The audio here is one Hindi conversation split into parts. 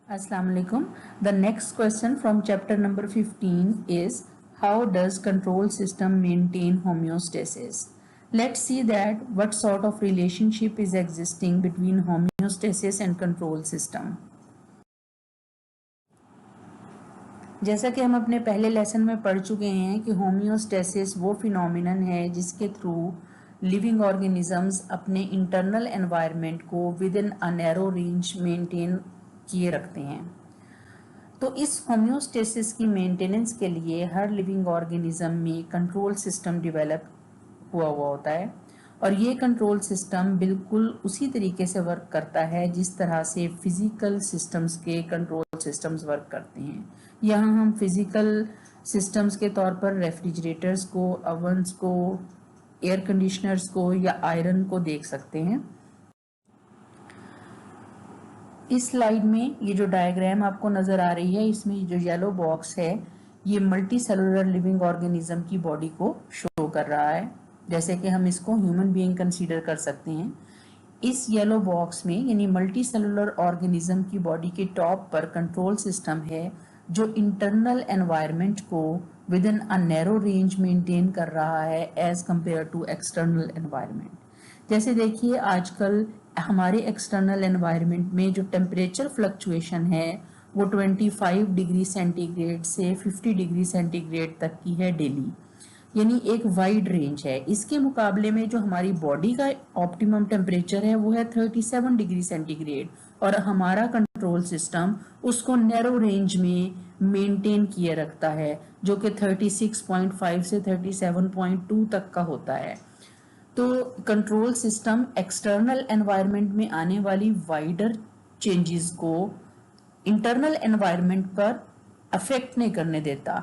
Assalamu alaikum. The next question from chapter number 15 is how does control system maintain homeostasis? Let's see that what sort of relationship is existing between homeostasis and control system. जैसा कि हम अपने पहले लेसन में पढ़ चुके हैं कि होम्योस्टेसिस वो फिनोमिनन है जिसके थ्रू लिविंग ऑर्गेनिजम्स अपने इंटरनल एनवायरनमेंट को within a narrow range maintain किए रखते हैं। तो इस होम्योस्टेसिस की मेंटेनेंस के लिए हर लिविंग ऑर्गेनिज्म में कंट्रोल सिस्टम डेवलप हुआ होता है और ये कंट्रोल सिस्टम बिल्कुल उसी तरीके से वर्क करता है जिस तरह से फिजिकल सिस्टम्स के कंट्रोल सिस्टम्स वर्क करते हैं। यहाँ हम फिजिकल सिस्टम्स के तौर पर रेफ्रिजरेटर्स को, ओवन्स को, एयर कंडीशनर्स को या आयरन को देख सकते हैं। इस स्लाइड में ये जो डायग्राम आपको नजर आ रही है, इसमें जो येलो बॉक्स है ये मल्टी सेलुलर लिविंग ऑर्गेनिज्म की बॉडी को शो कर रहा है, जैसे कि हम इसको ह्यूमन बीइंग कंसीडर कर सकते हैं। इस येलो बॉक्स में यानी मल्टी सेलुलर ऑर्गेनिज्म की बॉडी के टॉप पर कंट्रोल सिस्टम है जो इंटरनल एनवायरनमेंट को within a narrow range maintain कर रहा है as compare to external environment. जैसे देखिए आजकल हमारे एक्सटर्नल एनवायरनमेंट में जो टेम्परेचर फ्लक्चुएशन है वो 25 डिग्री सेंटीग्रेड से 50 डिग्री सेंटीग्रेड तक की है डेली, यानी एक वाइड रेंज है। इसके मुकाबले में जो हमारी बॉडी का ऑप्टिमम टेम्परेचर है वो है 37 डिग्री सेंटीग्रेड और हमारा कंट्रोल सिस्टम उसको नैरो रेंज में मेंटेन किए रखता है जो कि 36.5 से 37.2 तक का होता है। तो कंट्रोल सिस्टम एक्सटर्नल एनवायरनमेंट में आने वाली वाइडर चेंजेस को इंटरनल एनवायरनमेंट पर अफेक्ट नहीं करने देता।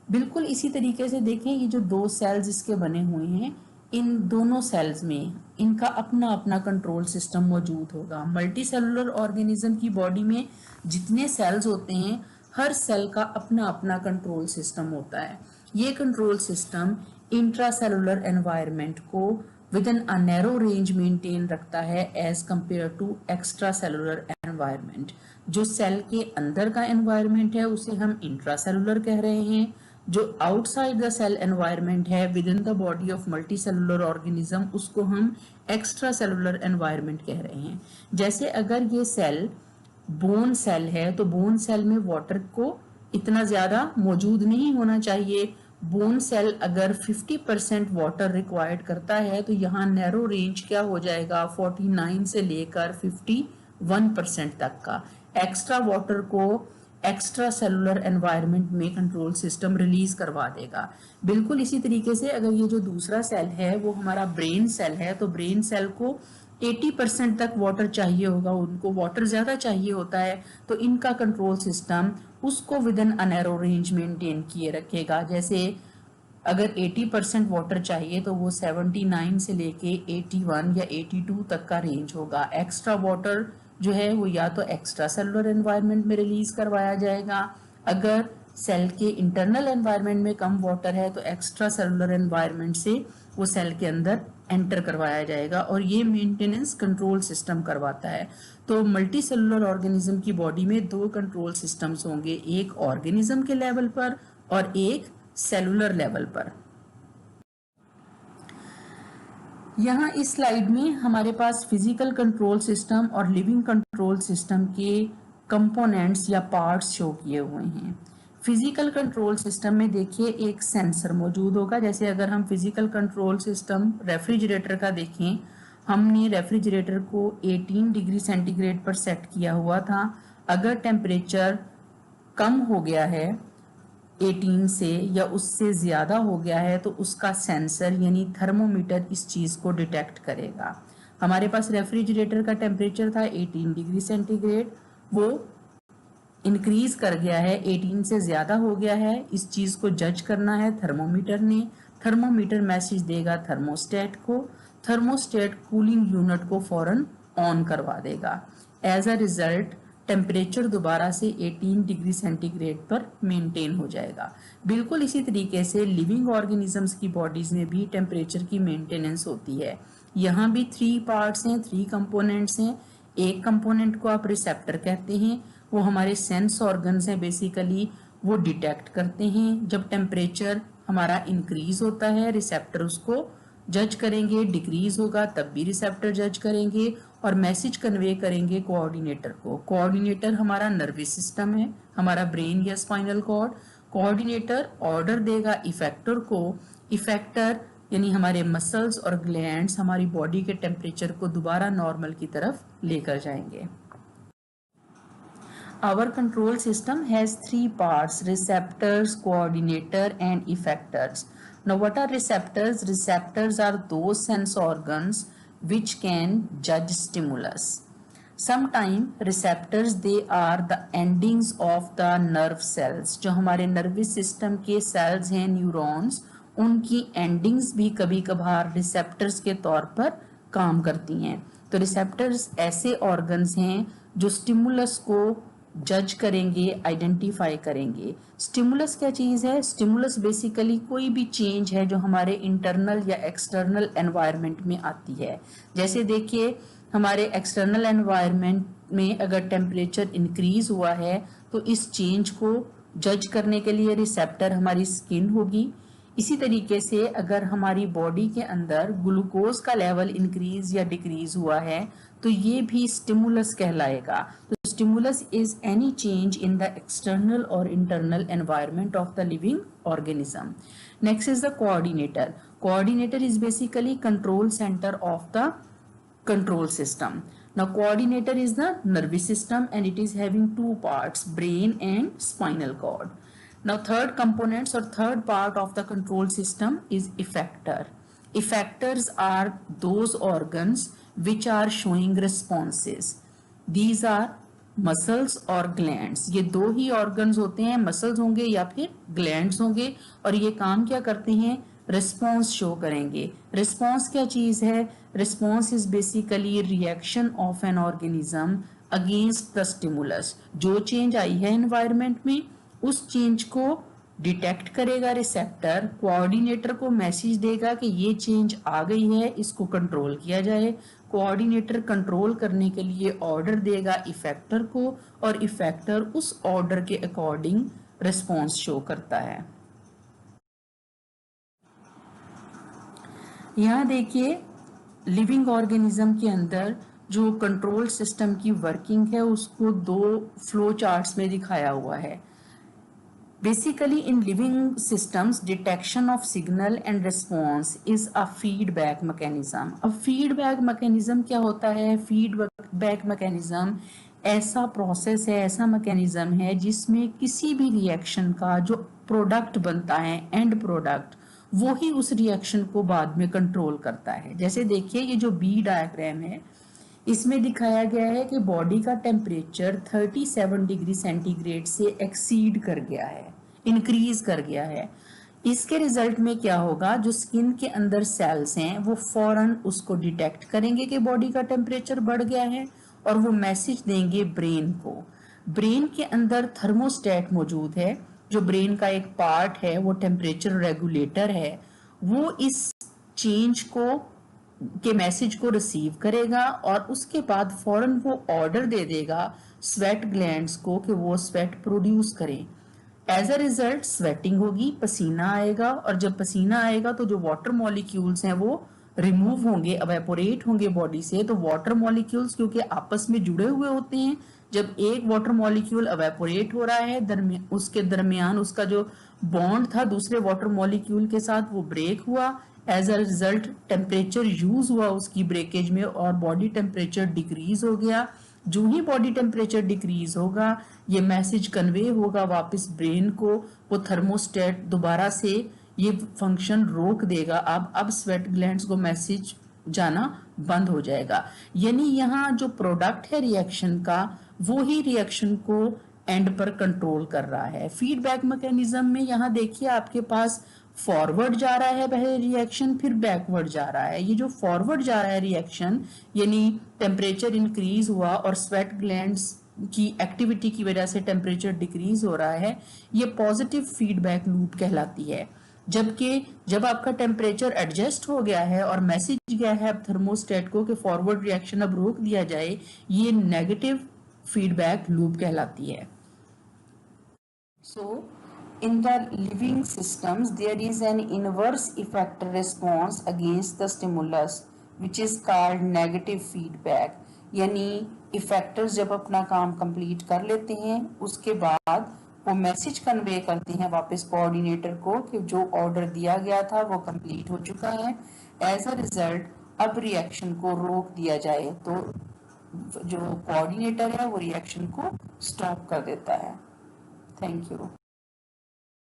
बिल्कुल इसी तरीके से देखें, ये जो दो सेल्स इसके बने हुए हैं, इन दोनों सेल्स में इनका अपना अपना कंट्रोल सिस्टम मौजूद होगा। मल्टी सेलुलर ऑर्गेनिज्म की बॉडी में जितने सेल्स होते हैं हर सेल का अपना अपना कंट्रोल सिस्टम होता है। ये कंट्रोल सिस्टम इंट्रासेलुलर एनवायरनमेंट को within a narrow range maintain रखता है as compare to extracellular environment. जो सेल के अंदर का एनवायरनमेंट है उसे हम इंट्रासेलुलर कह रहे हैं, जो आउटसाइड द सेल एनवायरनमेंट है with in the body of multi cellular organism उसको हम एक्स्ट्रा सेलुलर एनवायरनमेंट कह रहे हैं। जैसे अगर ये सेल बोन सेल है तो बोन सेल में वाटर को इतना ज्यादा मौजूद नहीं होना चाहिए। बोन सेल अगर 50% वाटर रिक्वायर्ड करता है तो यहाँ नैरो रेंज क्या हो जाएगा, 49 से लेकर 51% तक का। एक्स्ट्रा वाटर को एक्स्ट्रा सेलुलर एनवायरनमेंट में कंट्रोल सिस्टम रिलीज करवा देगा। बिल्कुल इसी तरीके से अगर ये जो दूसरा सेल है वो हमारा ब्रेन सेल है तो ब्रेन सेल को 80% तक वाटर चाहिए होगा, उनको वाटर ज्यादा चाहिए होता है, तो इनका कंट्रोल सिस्टम उसको with in a narrow range maintain किए रखेगा। जैसे अगर 80% वाटर चाहिए तो वो 79 से लेके 81 या 82 तक का रेंज होगा। एक्स्ट्रा वाटर जो है वो या तो एक्स्ट्रा सेलुलर एनवायरनमेंट में रिलीज करवाया जाएगा, अगर सेल के इंटरनल एनवायरनमेंट में कम वाटर है तो एक्स्ट्रा सेलुलर एनवायरनमेंट से वो सेल के अंदर एंटर करवाया जाएगा और ये मेंटेनेंस कंट्रोल सिस्टम करवाता है। तो मल्टी सेलुलर ऑर्गेनिज्म की बॉडी में दो कंट्रोल सिस्टम्स होंगे, एक ऑर्गेनिज्म के लेवल पर और एक सेलुलर लेवल पर। यहाँ इस स्लाइड में हमारे पास फिजिकल कंट्रोल सिस्टम और लिविंग कंट्रोल सिस्टम के कंपोनेंट्स या पार्ट्स शो किए हुए हैं। फिजिकल कंट्रोल सिस्टम में देखिए एक सेंसर मौजूद होगा। जैसे अगर हम फिजिकल कंट्रोल सिस्टम रेफ्रिजरेटर का देखें, हमने रेफ्रिजरेटर को 18 डिग्री सेंटीग्रेड पर सेट किया हुआ था। अगर टेम्परेचर कम हो गया है 18 से या उससे ज्यादा हो गया है तो उसका सेंसर यानी थर्मोमीटर इस चीज को डिटेक्ट करेगा। हमारे पास रेफ्रिजरेटर का टेम्परेचर था 18 डिग्री सेंटीग्रेड, वो इंक्रीज कर गया है, 18 से ज्यादा हो गया है। इस चीज को जज करना है थर्मोमीटर ने। थर्मोमीटर मैसेज देगा थर्मोस्टेट को, थर्मोस्टेट कूलिंग यूनिट को फौरन ऑन करवा देगा। एज अ रिजल्ट टेम्परेचर दोबारा से 18 डिग्री सेंटीग्रेड पर मेंटेन हो जाएगा। बिल्कुल इसी तरीके से लिविंग ऑर्गेनिजम्स की बॉडीज में भी टेम्परेचर की मेंटेनेंस होती है। यहाँ भी 3 पार्ट्स हैं, 3 कंपोनेंट्स हैं। एक कंपोनेंट को आप रिसेप्टर कहते हैं, वो हमारे सेंस ऑर्गन्स हैं बेसिकली, वो डिटेक्ट करते हैं। जब टेम्परेचर हमारा इंक्रीज होता है रिसेप्टर उसको जज करेंगे, डिक्रीज होगा तब भी रिसेप्टर जज करेंगे और मैसेज कन्वे करेंगे कोऑर्डिनेटर को। कोऑर्डिनेटर हमारा नर्वस सिस्टम है, हमारा ब्रेन या स्पाइनल कॉर्ड। कोऑर्डिनेटर ऑर्डर देगा इफेक्टर को, इफेक्टर यानी हमारे मसल्स और ग्लैंड्स हमारी बॉडी के टेम्परेचर को दोबारा नॉर्मल की तरफ लेकर जाएंगे। Our control system has three parts: receptors, coordinator and effectors. Now what are receptors? Receptors are those sense organs which can judge stimulus. Sometimes receptors they are the endings of the nerve cells. जो हमारे nervous system के cells हैं neurons, उनकी endings भी कभी कभार receptors के तौर पर काम करती हैं। तो receptors ऐसे organs हैं जो stimulus को जज करेंगे, आइडेंटिफाई करेंगे। स्टिमुलस क्या चीज़ है? स्टिमुलस बेसिकली कोई भी चेंज है जो हमारे इंटरनल या एक्सटर्नल एनवायरनमेंट में आती है। जैसे देखिए हमारे एक्सटर्नल एनवायरनमेंट में अगर टेम्परेचर इंक्रीज हुआ है तो इस चेंज को जज करने के लिए रिसेप्टर हमारी स्किन होगी। इसी तरीके से अगर हमारी बॉडी के अंदर ग्लूकोज का लेवल इंक्रीज या डिक्रीज हुआ है तो ये भी स्टिमुलस कहलाएगा। तो stimulus is any change in the external और internal environment of the living organism. Next is the coordinator. Coordinator is basically control centre of the control system. Now coordinator is the nervous system and it is having two parts, brain and spinal cord. Now third components or third part of the control system is effector. Effectors are those organs which are showing responses. These are muscles और ग्लैंड्स। ये दो ही ऑर्गन्स होते हैं, मसल्स होंगे या फिर ग्लैंड्स होंगे, और ये काम क्या करते हैं? रिस्पॉन्स शो करेंगे। रिस्पॉन्स क्या चीज है? Response is basically reaction of an organism against the stimulus. जो चेंज आई है एनवायरनमेंट में उस चेंज को डिटेक्ट करेगा रिसेप्टर, कोऑर्डिनेटर को मैसेज देगा कि ये चेंज आ गई है, इसको कंट्रोल किया जाए। कोऑर्डिनेटर कंट्रोल करने के लिए ऑर्डर देगा इफेक्टर को और इफेक्टर उस ऑर्डर के अकॉर्डिंग रिस्पॉन्स शो करता है। यहाँ देखिए लिविंग ऑर्गेनिज्म के अंदर जो कंट्रोल सिस्टम की वर्किंग है उसको दो फ्लो चार्ट्स में दिखाया हुआ है। Basically, in living systems, detection of signal and response is a feedback mechanism. अब feedback mechanism क्या होता है? Feedback mechanism ऐसा प्रोसेस है, ऐसा मैकेनिज्म है जिसमें किसी भी रिएक्शन का जो प्रोडक्ट बनता है, एंड प्रोडक्ट, वो ही उस रिएक्शन को बाद में कंट्रोल करता है। जैसे देखिए ये जो बी डायग्राम है इसमें दिखाया गया है कि बॉडी का टेम्परेचर 37 डिग्री सेंटीग्रेड से एक्सीड कर गया है, इंक्रीज कर गया है। इसके रिजल्ट में क्या होगा? जो स्किन के अंदर सेल्स हैं वो फौरन उसको डिटेक्ट करेंगे कि बॉडी का टेम्परेचर बढ़ गया है और वो मैसेज देंगे ब्रेन को। ब्रेन के अंदर थर्मोस्टेट मौजूद है, जो ब्रेन का एक पार्ट है, वो टेम्परेचर रेगुलेटर है। वो इस चेंज को के मैसेज को रिसीव करेगा और उसके बाद फौरन वो ऑर्डर दे देगा स्वेट ग्लैंड्स को कि वो स्वेट प्रोड्यूस करें। एज अ रिजल्ट स्वेटिंग होगी, पसीना आएगा, और जब पसीना आएगा तो जो वाटर मॉलिक्यूल्स हैं वो रिमूव होंगे, एवेपोरेट होंगे बॉडी से। तो वाटर मॉलिक्यूल्स क्योंकि आपस में जुड़े हुए होते हैं, जब एक वाटर मॉलिक्यूल एवेपोरेट हो रहा है उसके दरमियान उसका जो बॉन्ड था दूसरे वाटर मॉलिक्यूल के साथ वो ब्रेक हुआ। As a result temperature use हुआ उसकी ब्रेकेज में और बॉडी टेम्परेचर डिक्रीज हो गया। जो ही बॉडी टेम्परेचर डिक्रीज होगा ये मैसेज कन्वे होगा वापस ब्रेन को, वो थर्मोस्टेट दोबारा से ये फंक्शन रोक देगा। अब स्वेट ग्लैंड्स को मैसेज जाना बंद हो जाएगा। यानी यहाँ जो प्रोडक्ट है रिएक्शन का वो ही रिएक्शन को एंड पर कंट्रोल कर रहा है। फीडबैक मैकेनिज्म में यहाँ देखिए आपके पास फॉरवर्ड जा रहा है पहले रिएक्शन, फिर बैकवर्ड जा रहा है। ये जो फॉरवर्ड जा रहा है रिएक्शन यानी टेम्परेचर इंक्रीज हुआ और स्वेट ग्लैंड्स की एक्टिविटी की वजह से टेम्परेचर डिक्रीज हो रहा है, ये पॉजिटिव फीडबैक लूप कहलाती है। जबकि जब आपका टेम्परेचर एडजस्ट हो गया है और मैसेज गया है अब थर्मोस्टेट को कि फॉरवर्ड रिएक्शन अब रोक दिया जाए, ये नेगेटिव फीडबैक लूप कहलाती है। So, in the living systems, there is an inverse effector response against the stimulus, which is called negative feedback. यानी इफेक्टर्स जब अपना काम कंप्लीट कर लेते हैं उसके बाद वो मैसेज कन्वे करते हैं वापस कोऑर्डिनेटर को कि जो ऑर्डर दिया गया था वो कंप्लीट हो चुका है। एज अ रिजल्ट अब रिएक्शन को रोक दिया जाए तो जो कोऑर्डिनेटर है वो रिएक्शन को स्टॉप कर देता है। Thank you.